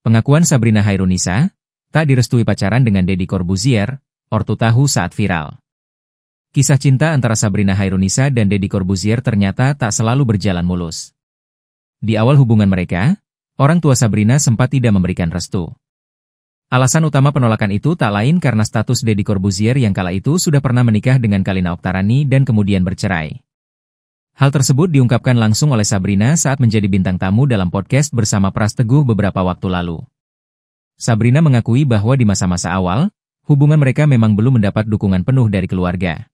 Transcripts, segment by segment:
Pengakuan Sabrina Hairunisa, tak direstui pacaran dengan Deddy Corbuzier, ortu tahu saat viral. Kisah cinta antara Sabrina Hairunisa dan Deddy Corbuzier ternyata tak selalu berjalan mulus. Di awal hubungan mereka, orang tua Sabrina sempat tidak memberikan restu. Alasan utama penolakan itu tak lain karena status Deddy Corbuzier yang kala itu sudah pernah menikah dengan Kalina Oktarani dan kemudian bercerai. Hal tersebut diungkapkan langsung oleh Sabrina saat menjadi bintang tamu dalam podcast bersama Pras Teguh beberapa waktu lalu. Sabrina mengakui bahwa di masa-masa awal, hubungan mereka memang belum mendapat dukungan penuh dari keluarga.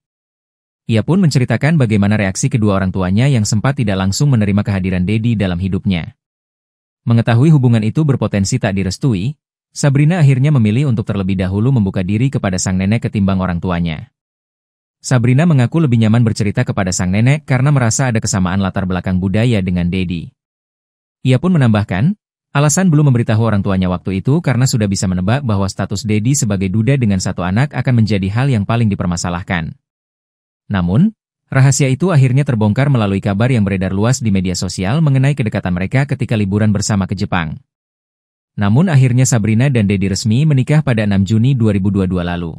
Ia pun menceritakan bagaimana reaksi kedua orang tuanya yang sempat tidak langsung menerima kehadiran Deddy dalam hidupnya. Mengetahui hubungan itu berpotensi tak direstui, Sabrina akhirnya memilih untuk terlebih dahulu membuka diri kepada sang nenek ketimbang orang tuanya. Sabrina mengaku lebih nyaman bercerita kepada sang nenek karena merasa ada kesamaan latar belakang budaya dengan Deddy. Ia pun menambahkan, alasan belum memberitahu orang tuanya waktu itu karena sudah bisa menebak bahwa status Deddy sebagai duda dengan satu anak akan menjadi hal yang paling dipermasalahkan. Namun, rahasia itu akhirnya terbongkar melalui kabar yang beredar luas di media sosial mengenai kedekatan mereka ketika liburan bersama ke Jepang. Namun akhirnya Sabrina dan Deddy resmi menikah pada 6 Juni 2022 lalu.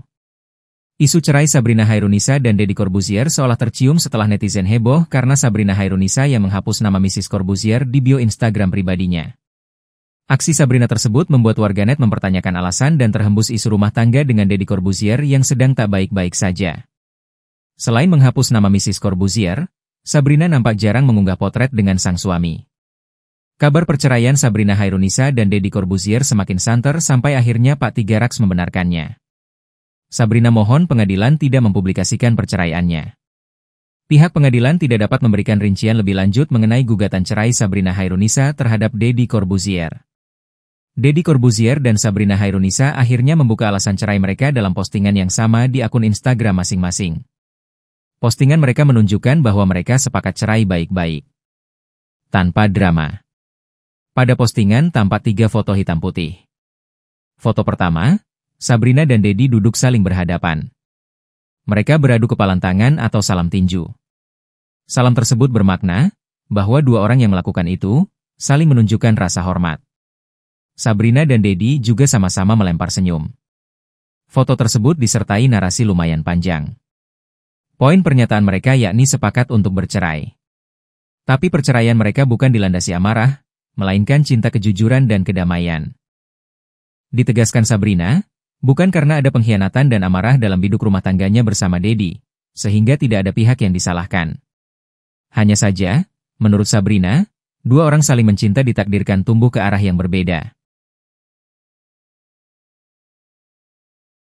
Isu cerai Sabrina Hairunisa dan Deddy Corbuzier seolah tercium setelah netizen heboh karena Sabrina Hairunisa yang menghapus nama Mrs. Corbuzier di bio Instagram pribadinya. Aksi Sabrina tersebut membuat warganet mempertanyakan alasan dan terhembus isu rumah tangga dengan Deddy Corbuzier yang sedang tak baik-baik saja. Selain menghapus nama Mrs. Corbuzier, Sabrina nampak jarang mengunggah potret dengan sang suami. Kabar perceraian Sabrina Hairunisa dan Deddy Corbuzier semakin santer sampai akhirnya Pak Tiga Raks membenarkannya. Sabrina mohon pengadilan tidak mempublikasikan perceraiannya. Pihak pengadilan tidak dapat memberikan rincian lebih lanjut mengenai gugatan cerai Sabrina Hairunisa terhadap Deddy Corbuzier. Deddy Corbuzier dan Sabrina Hairunisa akhirnya membuka alasan cerai mereka dalam postingan yang sama di akun Instagram masing-masing. Postingan mereka menunjukkan bahwa mereka sepakat cerai baik-baik. Tanpa drama. Pada postingan tampak 3 foto hitam putih. Foto pertama, Sabrina dan Deddy duduk saling berhadapan. Mereka beradu kepalan tangan atau salam tinju. Salam tersebut bermakna bahwa dua orang yang melakukan itu saling menunjukkan rasa hormat. Sabrina dan Deddy juga sama-sama melempar senyum. Foto tersebut disertai narasi lumayan panjang. Poin pernyataan mereka yakni sepakat untuk bercerai. Tapi perceraian mereka bukan dilandasi amarah, melainkan cinta kejujuran dan kedamaian. Ditegaskan Sabrina, bukan karena ada pengkhianatan dan amarah dalam biduk rumah tangganya bersama Deddy, sehingga tidak ada pihak yang disalahkan. Hanya saja, menurut Sabrina, dua orang saling mencinta ditakdirkan tumbuh ke arah yang berbeda.